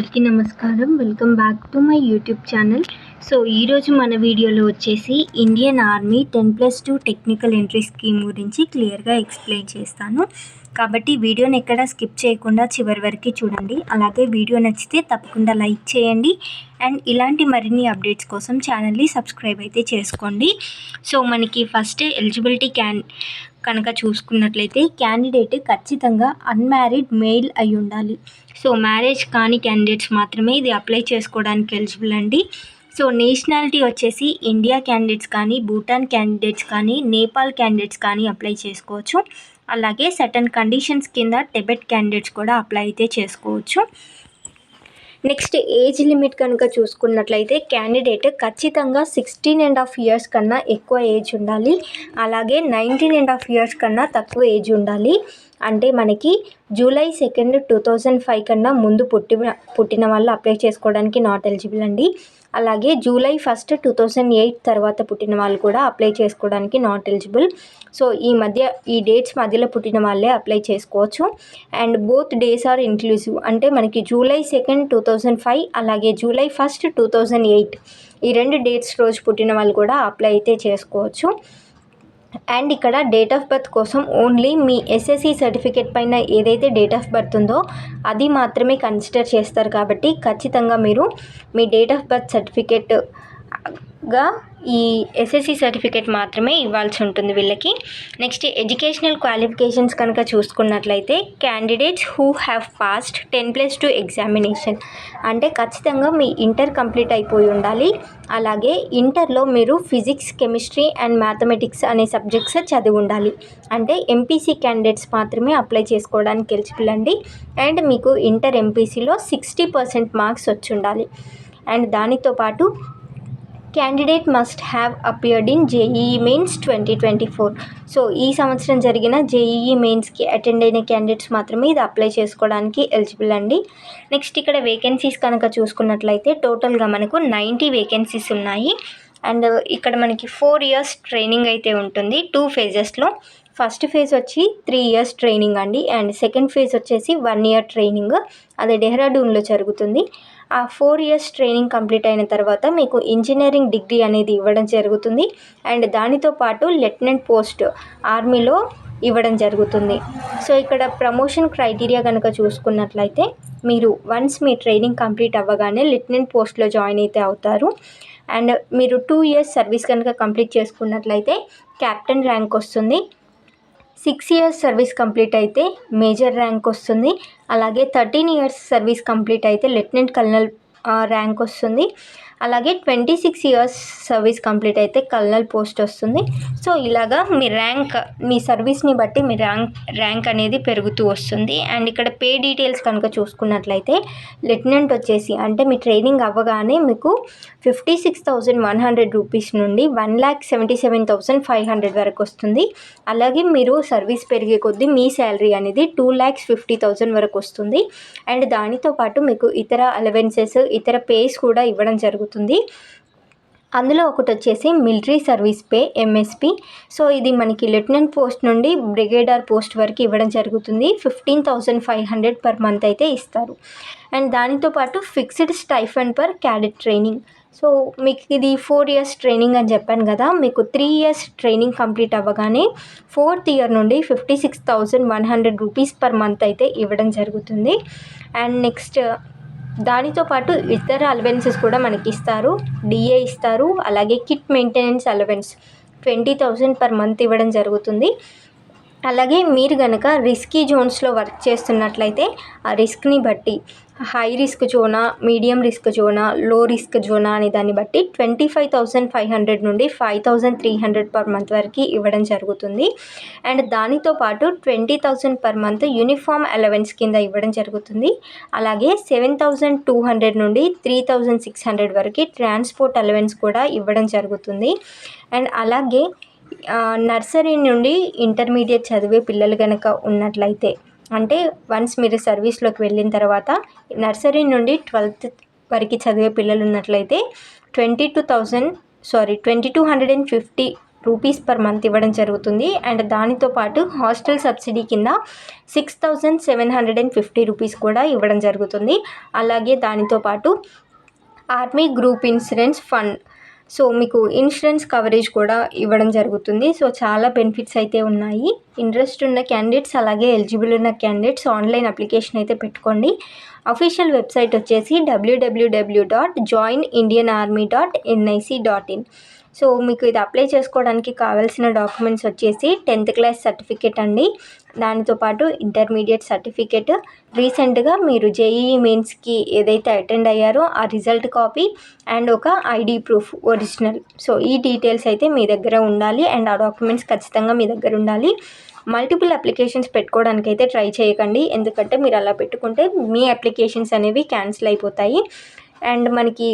అందరికీ నమస్కారం. Welcome back to my YouTube channel. So ఈరోజు మన వీడియోలో వచ్చేసి Indian army 10+2 technical entry scheme గురించి క్లియర్గా ఎక్స్ప్లెయిన్ చేస్తాను. కాబట్టి వీడియోని ఎక్కడ స్కిప్ చేయకుండా చివరి వరకు చూడండి. అలాగే వీడియో నచ్చితే తప్పకుండా లైక్ చేయండి అండ్ ఇలాంటి మరిన్ని అప్డేట్స్ కోసం ఛానల్ని సబ్స్క్రైబ్ అయితే చేసుకోండి. సో మనకి ఫస్ట్ ఎలిజిబిలిటీ కనుక చూసుకున్నట్లయితే క్యాండిడేట్ ఖచ్చితంగా అన్మ్యారీడ్ మెయిల్ అయి ఉండాలి. సో మ్యారేజ్ కాని క్యాండిడేట్స్ మాత్రమే ఇది అప్లై చేసుకోవడానికి ఎలిజిబుల్ అండి. సో నేషనాలిటీ వచ్చేసి ఇండియా క్యాండిడేట్స్ కానీ, భూటాన్ క్యాండిడేట్స్ కానీ, నేపాల్ క్యాండిడేట్స్ కానీ అప్లై చేసుకోవచ్చు. అలాగే సర్టన్ కండిషన్స్ కింద టిబెట్ క్యాండిడేట్స్ కూడా అప్లై అయితే చేసుకోవచ్చు. నెక్స్ట్ ఏజ్ లిమిట్ కనుక చూసుకున్నట్లయితే క్యాండిడేట్ ఖచ్చితంగా 16.5 years కన్నా ఎక్కువ ఏజ్ ఉండాలి. అలాగే 19.5 years కన్నా తక్కువ ఏజ్ ఉండాలి. అంటే మనకి జూలై 2, 2005 కన్నా ముందు పుట్టిన వాళ్ళు అప్లై చేసుకోవడానికి నాట్ ఎలిజిబుల్ అండి. అలాగే జూలై 1, 2008 తర్వాత పుట్టిన వాళ్ళు కూడా అప్లై చేసుకోవడానికి నాట్ ఎలిజిబుల్. సో ఈ డేట్స్ మధ్యలో పుట్టిన వాళ్ళే అప్లై చేసుకోవచ్చు. And both days are inclusive. అంటే మనకి జూలై 2, 2005 అలాగే జూలై 1, 2008 ఈ 2 డేట్స్ రోజు పుట్టిన వాళ్ళు కూడా అప్లై అయితే చేసుకోవచ్చు. అండ్ ఇక్కడ డేట్ ఆఫ్ బర్త్ కోసం ఓన్లీ మీ ఎస్ఎస్సి సర్టిఫికేట్ పైన ఏదైతే డేట్ ఆఫ్ బర్త్ ఉందో అది మాత్రమే కన్సిడర్ చేస్తారు. కాబట్టి ఖచ్చితంగా మీరు మీ డేట్ ఆఫ్ బర్త్ సర్టిఫికేట్గా ఈ ఎస్ఎస్సి సర్టిఫికేట్ మాత్రమే ఇవ్వాల్సి ఉంటుంది వీళ్ళకి. నెక్స్ట్ ఎడ్యుకేషనల్ క్వాలిఫికేషన్స్ కనుక చూసుకున్నట్లయితే candidates who have passed 10+2 examination. అంటే ఖచ్చితంగా మీ ఇంటర్ కంప్లీట్ అయిపోయి ఉండాలి. అలాగే ఇంటర్లో మీరు ఫిజిక్స్, కెమిస్ట్రీ అండ్ మ్యాథమెటిక్స్ అనే సబ్జెక్ట్స్ చదివి ఉండాలి. అంటే ఎంపీసీ క్యాండిడేట్స్ మాత్రమే అప్లై చేసుకోవడానికి ఎలిజిబుల్ అండి. అండ్ మీకు ఇంటర్ ఎంపీసీలో 60% మార్క్స్ వచ్చి ఉండాలి. అండ్ దానితో పాటు candidate must have appeared in JEE mains 2024. So ఈ సంవత్సరం జరిగిన జేఈఈ మెయిన్స్కి అటెండ్ అయిన క్యాండిడేట్స్ మాత్రమే ఇది అప్లై చేసుకోవడానికి ఎలిజిబుల్ అండి. నెక్స్ట్ ఇక్కడ వేకెన్సీస్ కనుక చూసుకున్నట్లయితే టోటల్గా మనకు 90 వేకెన్సీస్ ఉన్నాయి. అండ్ ఇక్కడ మనకి 4 years ట్రైనింగ్ అయితే ఉంటుంది 2 phases. ఫస్ట్ ఫేజ్ వచ్చి 3 years ట్రైనింగ్ అండి. అండ్ సెకండ్ ఫేజ్ వచ్చేసి 1 year ట్రైనింగ్, అది డెహ్రాడూన్లో జరుగుతుంది. ఆ 4 years ట్రైనింగ్ కంప్లీట్ అయిన తర్వాత మీకు ఇంజనీరింగ్ డిగ్రీ అనేది ఇవ్వడం జరుగుతుంది. అండ్ దానితో పాటు లెఫ్టినెంట్ పోస్ట్ ఆర్మీలో ఇవ్వడం జరుగుతుంది. సో ఇక్కడ ప్రమోషన్ క్రైటీరియా కనుక చూసుకున్నట్లయితే మీరు వన్స్ మీ ట్రైనింగ్ కంప్లీట్ అవ్వగానే లెఫ్టినెంట్ పోస్ట్లో జాయిన్ అయితే అవుతారు. అండ్ మీరు 2 years సర్వీస్ కనుక కంప్లీట్ చేసుకున్నట్లయితే క్యాప్టెన్ ర్యాంక్ వస్తుంది. 6 years సర్వీస్ కంప్లీట్ అయితే మేజర్ ర్యాంక్ వస్తుంది. అలాగే 13 years సర్వీస్ కంప్లీట్ అయితే లెఫ్టినెంట్ కల్నల్ ర్యాంక్ వస్తుంది. అలాగే 26 years సర్వీస్ కంప్లీట్ అయితే కల్నల్ పోస్ట్ వస్తుంది. సో ఇలాగా మీ సర్వీస్ని బట్టి మీ ర్యాంక్ అనేది పెరుగుతూ వస్తుంది. అండ్ ఇక్కడ పే డీటెయిల్స్ కనుక చూసుకున్నట్లయితే లెఫ్టినెంట్ వచ్చేసి అంటే మీ ట్రైనింగ్ అవ్వగానే మీకు 56,100 రూపీస్ నుండి 1,77,500 వరకు వస్తుంది. అలాగే మీరు సర్వీస్ పెరిగే కొద్దీ మీ శాలరీ అనేది 2,50,000 వరకు వస్తుంది. అండ్ దానితో పాటు మీకు ఇతర అలవెన్సెస్, ఇతర పేస్ కూడా ఇవ్వడం జరుగుతుంది. అందులో ఒకటి వచ్చేసి military service pay, MSP. So ఇది మనకి లెఫ్టినెంట్ పోస్ట్ నుండి బ్రిగేడార్ పోస్ట్ వరకు ఇవ్వడం జరుగుతుంది. 15,500 per month అయితే ఇస్తారు. అండ్ దానితో పాటు fixed stipend per cadet training. So మీకు ఇది 4 years ట్రైనింగ్ అని చెప్పాను కదా, మీకు 3 years ట్రైనింగ్ కంప్లీట్ అవ్వగానే 4th year నుండి 56,100 రూపీస్ per month అయితే ఇవ్వడం జరుగుతుంది. అండ్ నెక్స్ట్ దానితో పాటు ఇతర అలవెన్సెస్ కూడా మనకి ఇస్తారు. డిఏ ఇస్తారు. అలాగే kit maintenance allowance 20,000 per month ఇవ్వడం జరుగుతుంది. అలాగే మీరు కనుక రిస్కీ జోన్స్లో వర్క్ చేస్తున్నట్లయితే ఆ రిస్క్ని బట్టి high risk Zona, medium risk Zona, లో రిస్క్ జోనా అనే దాన్ని బట్టి 25,500 నుండి 5,300 per month వరకు ఇవ్వడం జరుగుతుంది. అండ్ దానితో పాటు 20,000 per month యూనిఫామ్ అలవెన్స్ కింద ఇవ్వడం జరుగుతుంది. అలాగే 7,200 నుండి 3,600 వరకు ట్రాన్స్పోర్ట్ అలవెన్స్ కూడా ఇవ్వడం జరుగుతుంది. అండ్ అలాగే నర్సరీ నుండి ఇంటర్మీడియట్ చదివే పిల్లలు కనుక ఉన్నట్లయితే, అంటే వన్స్ మీరు సర్వీస్లోకి వెళ్ళిన తర్వాత నర్సరీ నుండి 12th వరకు చదివే పిల్లలు ఉన్నట్లయితే 2,250 రూపీస్ పర్ మంత్ ఇవ్వడం జరుగుతుంది. అండ్ దానితో పాటు హాస్టల్ సబ్సిడీ కింద 6,750 రూపీస్ కూడా ఇవ్వడం జరుగుతుంది. అలాగే దానితో పాటు army group insurance fund, so మీకు ఇన్సూరెన్స్ కవరేజ్ కూడా ఇవ్వడం జరుగుతుంది. సో చాలా బెనిఫిట్స్ అయితే ఉన్నాయి. ఇంట్రెస్ట్ ఉన్న క్యాండిడేట్స్ అలాగే ఎలిజిబుల్ ఉన్న క్యాండిడేట్స్ ఆన్లైన్ అప్లికేషన్ అయితే పెట్టుకోండి. అఫీషియల్ వెబ్సైట్ వచ్చేసి www.joinindianarmy.nic.in. సో మీకు ఇది అప్లై చేసుకోవడానికి కావాల్సిన డాక్యుమెంట్స్ వచ్చేసి 10th క్లాస్ సర్టిఫికేట్ అండి. దానితో పాటు ఇంటర్మీడియట్ సర్టిఫికేట్, రీసెంట్గా మీరు జేఈఈ మెయిన్స్కి ఏదైతే అటెండ్ అయ్యారో ఆ రిజల్ట్ కాపీ అండ్ ఒక ఐడి ప్రూఫ్ ఒరిజినల్. సో ఈ డీటెయిల్స్ అయితే మీ దగ్గర ఉండాలి అండ్ ఆ డాక్యుమెంట్స్ ఖచ్చితంగా మీ దగ్గర ఉండాలి. మల్టిపుల్ అప్లికేషన్స్ పెట్టుకోవడానికి అయితే ట్రై చేయకండి, ఎందుకంటే మీరు అలా పెట్టుకుంటే మీ అప్లికేషన్స్ అనేవి క్యాన్సిల్ అయిపోతాయి. అండ్ మనకి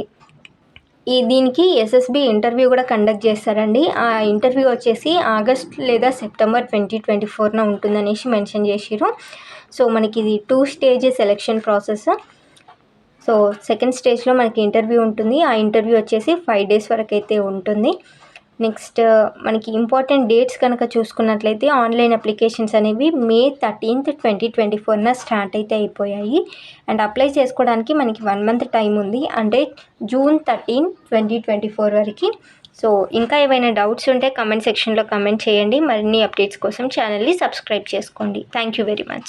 దీనికి ఎస్ఎస్బి ఇంటర్వ్యూ కూడా కండక్ట్ చేస్తారండి. ఆ ఇంటర్వ్యూ వచ్చేసి ఆగస్ట్ లేదా సెప్టెంబర్ 2024 ఉంటుందనేసి మెన్షన్ చేసిరు. సో మనకి ఇది 2 stage selection process. So second స్టేజ్లో మనకి ఇంటర్వ్యూ ఉంటుంది. ఆ ఇంటర్వ్యూ వచ్చేసి 5 days వరకు అయితే ఉంటుంది. నెక్స్ట్ మనకి ఇంపార్టెంట్ డేట్స్ కనుక చూసుకున్నట్లయితే ఆన్లైన్ అప్లికేషన్స్ అనేవి May 13th, 2024 స్టార్ట్ అయితే అయిపోయాయి. అండ్ అప్లై చేసుకోవడానికి మనకి 1 month టైం ఉంది, అంటే June 13, 2024 వరకు. సో ఇంకా ఏమైనా డౌట్స్ ఉంటే కమెంట్ సెక్షన్లో కమెంట్ చేయండి. మరిన్ని అప్డేట్స్ కోసం ఛానల్ని సబ్స్క్రైబ్ చేసుకోండి. Thank you very much.